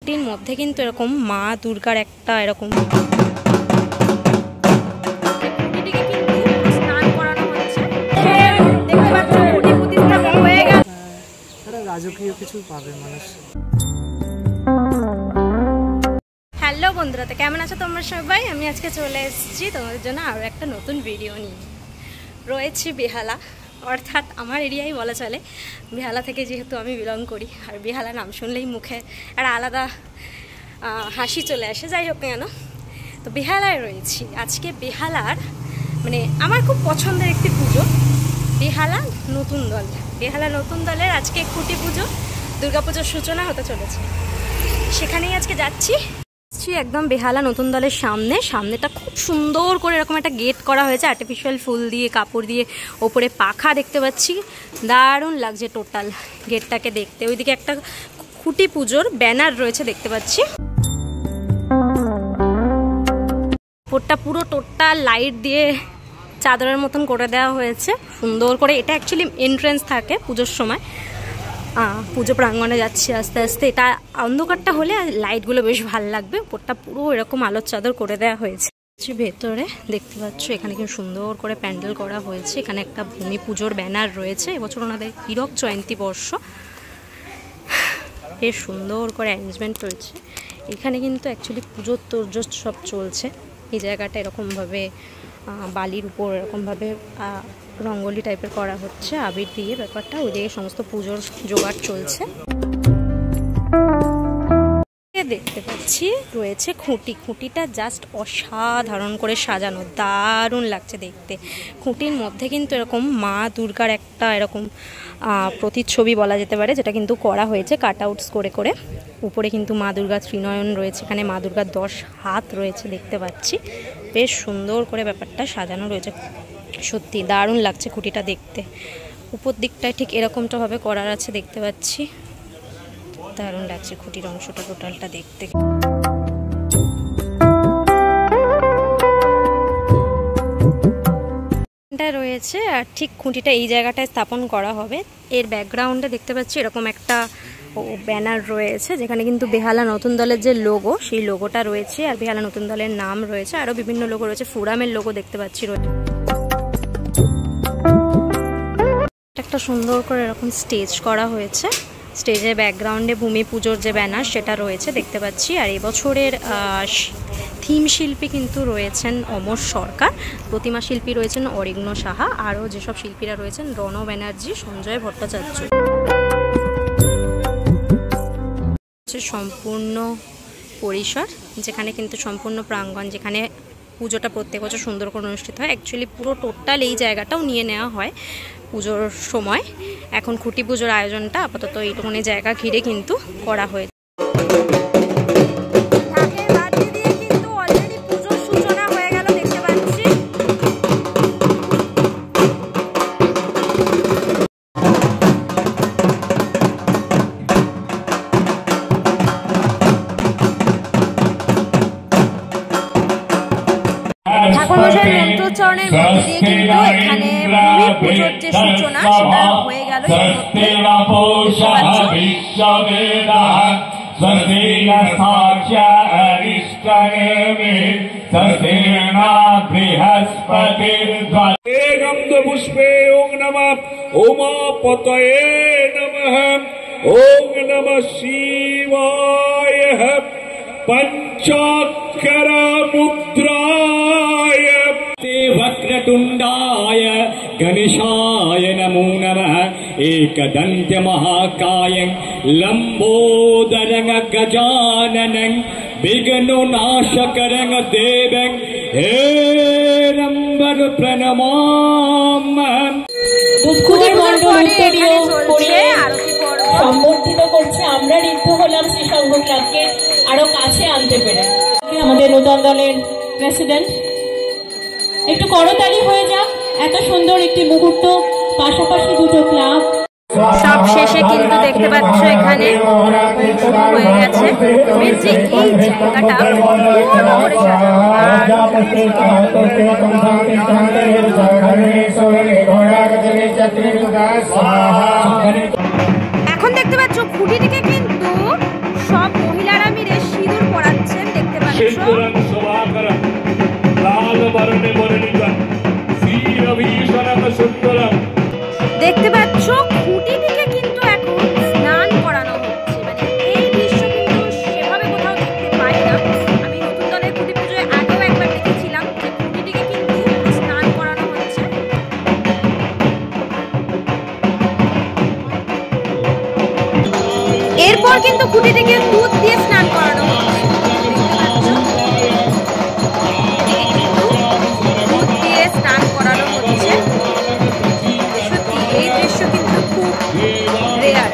খুঁটির মধ্যে কিন্তু এরকম মা দুর্গার একটা এরকম রাজকীয় কিছু পাবে মানুষ। হ্যালো বন্ধুরা, তো কেমন আছো তোমরা সবাই? আমি আজকে চলে এসেছি তোমাদের জন্য আরও একটা নতুন ভিডিও নিয়ে। রয়েছি বেহালা, অর্থাৎ আমার এরিয়াই বলা চলে। বেহালা থেকে যেহেতু আমি বিলং করি, আর বেহালা নাম শুনলেই মুখে একটা আলাদা হাসি চলে আসে। যাই হোক কেন, তো বেহালায় রয়েছি আজকে। বেহালার মানে আমার খুব পছন্দের একটি পুজো, বেহালা নতুন দল। বেহালা নতুন দলের আজকে খুঁটি পুজো, দুর্গাপুজোর সূচনা হতে চলেছে। সেখানেই আজকে যাচ্ছি একদম বেহালা নতুন দলের সামনেটা খুব সুন্দর করে এরকম একটা গেট করা হয়েছে আর্টিফিশিয়াল ফুল দিয়ে, কাপড় দিয়ে। ওপরে পাখা দেখতে পাচ্ছি, দারুণ লাগছে টোটাল গেটটাকে দেখতে। ওইদিকে একটা খুঁটি পুজোর ব্যানার রয়েছে দেখতে পাচ্ছি। ওপরটা পুরো টোটাল লাইট দিয়ে চাদরের মতন করে দেওয়া হয়েছে সুন্দর করে। এটা অ্যাকচুয়ালি এন্ট্রেন্স থাকে পুজোর সময়। পুজো প্রাঙ্গণে যাচ্ছি আস্তে আস্তে। এটা অন্ধকারটা হলে লাইটগুলো বেশ ভালো লাগবে। উপরটা পুরো এরকম আলোর চাদর করে দেওয়া হয়েছে। ভেতরে দেখতে পাচ্ছ এখানে কিন্তু সুন্দর করে প্যান্ডেল করা হয়েছে। এখানে একটা ভূমি পুজোর ব্যানার রয়েছে। এবছর ওনাদের হীরক জয়ন্তী বর্ষ, বেশ সুন্দর করে অ্যারেঞ্জমেন্ট রয়েছে। এখানে কিন্তু অ্যাকচুয়ালি পুজোর তোড়জোড় সব চলছে। এই জায়গাটা এরকমভাবে বালির উপর এরকমভাবে রঙ্গোলি টাইপের করা হচ্ছে আবির দিয়ে ব্যাপারটা। ওইদিকে সমস্ত পুজোর জোগাড় চলছে। দেখতে পাচ্ছি রয়েছে খুঁটিটা জাস্ট অসাধারণ করে সাজানো, দারুণ লাগছে দেখতে। খুঁটির মধ্যে কিন্তু এরকম মা দুর্গার একটা এরকম প্রতিচ্ছবি বলা যেতে পারে, যেটা কিন্তু করা হয়েছে কাট আউটস করে করে। উপরে কিন্তু মা দুর্গা ত্রিনয়ন রয়েছে, এখানে মা দুর্গার 10 হাত রয়েছে দেখতে পাচ্ছি। বেশ সুন্দর করে ব্যাপারটা সাজানো রয়েছে, সত্যি দারুণ লাগছে খুঁটিটা দেখতে। উপর দিকটায় ঠিক এরকমটা ভাবে করার আছে দেখতে পাচ্ছি, দারুণ লাগছে খুঁটির অংশটা টোটালটা দেখতে। রয়েছে আর ঠিক খুঁটিটা এই জায়গাটায় স্থাপন করা হবে। এর ব্যাকগ্রাউন্ডে দেখতে পাচ্ছি এরকম একটা ব্যানার রয়েছে, যেখানে কিন্তু বেহালা নতুন দলের যে লোগো, সেই লোগোটা রয়েছে। আর বেহালা নতুন দলের নাম রয়েছে, আরও বিভিন্ন লোগো রয়েছে। ফুরামের লোগো দেখতে পাচ্ছি রয়েছে। একটা সুন্দর করে এরকম স্টেজ করা হয়েছে। স্টেজের ব্যাকগ্রাউন্ডে ভূমি পুজোর যে ব্যানার সেটা রয়েছে দেখতে পাচ্ছি। আর এবছরের থিম শিল্পী কিন্তু রয়েছেন অমর সরকার, প্রতিমা শিল্পী রয়েছেন অরিঘ্ন সাহা, আরও যেসব শিল্পীরা রয়েছেন রণ ব্যানার্জি, সঞ্জয় ভট্টাচার্য। সম্পূর্ণ পরিসর, যেখানে কিন্তু সম্পূর্ণ প্রাঙ্গণ, যেখানে পুজোটা প্রত্যেক বছর সুন্দর করে অনুষ্ঠিত হয়। অ্যাকচুয়ালি পুরো টোটাল এই জায়গাটাও নিয়ে নেওয়া হয় পুজোর সময়। এখন খুঁটি পুজোর আয়োজনটা আপাতত এইটুকুনি জায়গা ঘিরে কিন্তু করা হয়েছে। ঠাকুরমশাই মন্ত্রোচ্চারণের মধ্যে দিয়ে কিন্তু এখানে ভূমি পুজোর যে সূচনা সেটা হয়ে গেল। পুষ্পে ওং নমঃ উমাপতয়ে নমঃ ওং নমঃ শিবায় पंचाक्षर मुद्राय वक्रतुंडाय गणेशाय नमो नमः एकदंत महाकाय लंबोदरं गजाननं विघ्ननाशकरं देवं हेरंबर प्रणमाम्यहम्। সম্বর্ধিত করছে। আমরা ঋদ্ধ হলাম শ্রী সংঘ ক্লাবকে আরো কাছে আনতে পেরে। আমাদের নতুন দলের প্রেসিডেন্ট, একটু করতালি হয়ে যাক। এত সুন্দর একটি মুহূর্ত, পাশাপাশি দুটো ক্লাব। সব শেষে কিন্তু দেখতে পাচ্ছ এখানে হয়ে গেছে যে এই জায়গাটা এখন দেখতে পাচ্ছ খুঁটিটিকে কিন্তু সব মহিলারা মিলে বরণে বরণিতা শ্রী রবিশরণ সুন্দরম। দেখতে পাচ্ছ খুঁটিটিকে কিন্তু এখন স্নান করানো হচ্ছে, মানে এই দৃশ্য কিন্তু সেভাবে কোথাও দেখতে পাই না। আমি নতুন দলের খুঁটি পুজোয় আগেও একবার দেখেছিলাম যে খুঁটিটিকে কিন্তু স্নান করানো হচ্ছে। এরপর কিন্তু খুঁটিটিকে দুধ দিয়ে স্নান করানো হচ্ছে, দুধ দিয়ে স্নান করানো হচ্ছে। সত্যি এই দৃশ্য কিন্তু খুব রেয়ার,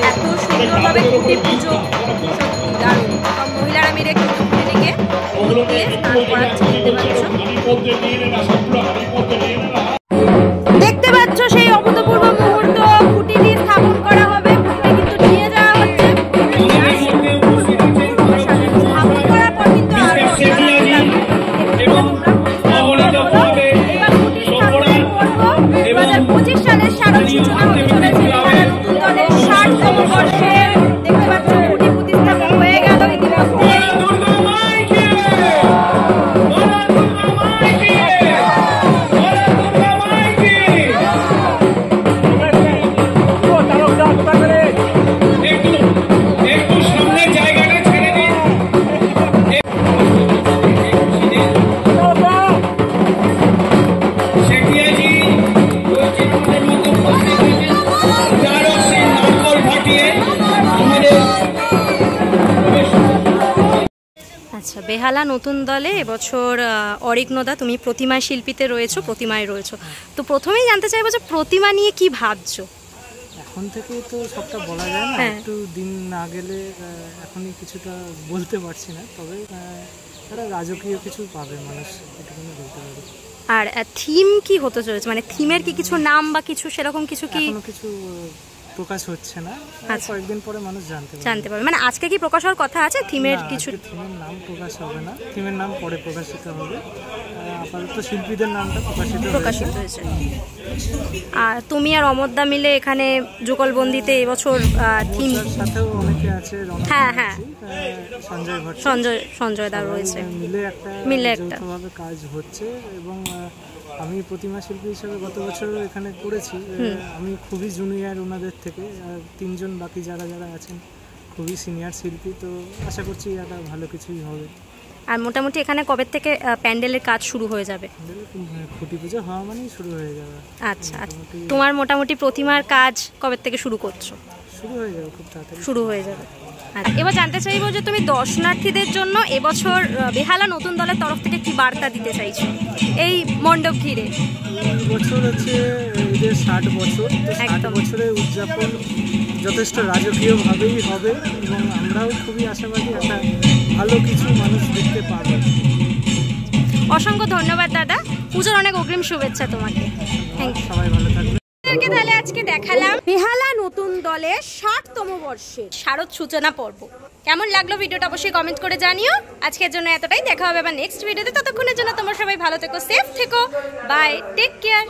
এত সুন্দরভাবে খুঁটি পুজো সত্যি দারুণ। সব মহিলারা মিলে কিন্তু খুঁটিটিকে দুধ দিয়ে স্নান করাচ্ছে, দেখতে পাচ্ছ। সেই অভূতপূর্ব মুহূর্ত, খুঁটি দিয়ে স্থাপন করা হবে, খুঁটিটা কিন্তু নিয়ে যাওয়া হচ্ছে। স্থাপন করার পর কিন্তু আরো সালের শারদ সূচনা হতে চলেছে বেহালা নতুন দলের 60তম বর্ষে। দেখতে পাচ্ছ খুঁটি প্রতিস্থাপন হয়ে গেল ইতিমধ্যে। আচ্ছা, বেহালা নতুন দলে এবছর অরিকনদা, তুমি প্রতিমা শিল্পীতে রয়েছো, প্রতিমায় রয়েছো। তো প্রথমেই জানতে চাইবো যে প্রতিমা নিয়ে কি ভাবছো? এখন থেকে তো সবটা বলা যায় না, একটু দিন না গেলে এখনই কিছুটা বলতে পারছি না, তবে তারা রাজকীয় কিছু পাবে মানুষ, এটুকুনি বলতে পারি। আর থিম কি হতে চলেছে, মানে থিমের কি কিছু নাম বা কিছু সেরকম কিছু কি এখনো কিছু প্রকাশ হচ্ছে না, কয়েকদিন পরে মানুষ জানতে পারবে। মানে আজকে কি প্রকাশ হওয়ার কথা আছে থিমের কিছু? থিমের নাম প্রকাশ হবে না, থিমের নাম পরে প্রকাশিত হবে। আপাতত শিল্পীদের নামটা প্রকাশিত হয়েছে। আর তুমি আর অমরদা মিলে এখানে যুগলবন্দিতে এবছর থিম, সাথেও অনেকে আছে, হ্যাঁ সঞ্জয় দা রয়েছে, মিলে একটা কাজ হচ্ছে। এবং আমি প্রতিমা শিল্পী হিসেবে গত বছরও এখানে করেছি। আমি খুবই জুনিয়র ওনাদের থেকে, আর 3 জন বাকি যারা আছেন খুবই সিনিয়র শিল্পী, তো আশা করছি এটা ভালো কিছুই হবে। আর মোটামুটি এখানে কবে থেকে প্যান্ডেলের কাজ শুরু হয়ে যাবে? খুঁটি পুজো হওয়া মানেই শুরু হয়ে যাবে। আচ্ছা, তোমার মোটামুটি প্রতিমার কাজ কবে থেকে শুরু করছো? শুরু হয়ে যাবে, খুব তাড়াতাড়ি শুরু হয়ে যাবে। আচ্ছা, এবার জানতে চাইবো যে তুমি দর্শনার্থীদের জন্য এবছর বেহালা নতুন দলের তরফ থেকে কি বার্তা দিতে চাইছো এই মণ্ডপ ঘিরে? বছর হচ্ছে এদের 60 বছর, তো 60 বছরের উদযাপন যথেষ্ট রাজকীয়ভাবেই হবে, এবং আমরাও খুবই আশাবাদী একটা ভালো কিছু মানুষ দেখতে পাবে। অসংখ্য ধন্যবাদ দাদা, পুজোর অনেক অগ্রিম শুভেচ্ছা তোমাকে। থ্যাংক ইউ, সবাই ভালো থাকবে। তাহলে আজকে দেখালাম বেহালা নতুন দলের 60তম বর্ষে শারদ সূচনা পর্ব। কেমন লাগলো ভিডিওটা অবশ্যই কমেন্ট করে জানিও। আজকের জন্য এতটাই, দেখা হবে আবার নেক্সট ভিডিওতে। ততক্ষণের জন্য তোমরা সবাই ভালো থেকো, সেফ থেকো, বাই, টেক কেয়ার।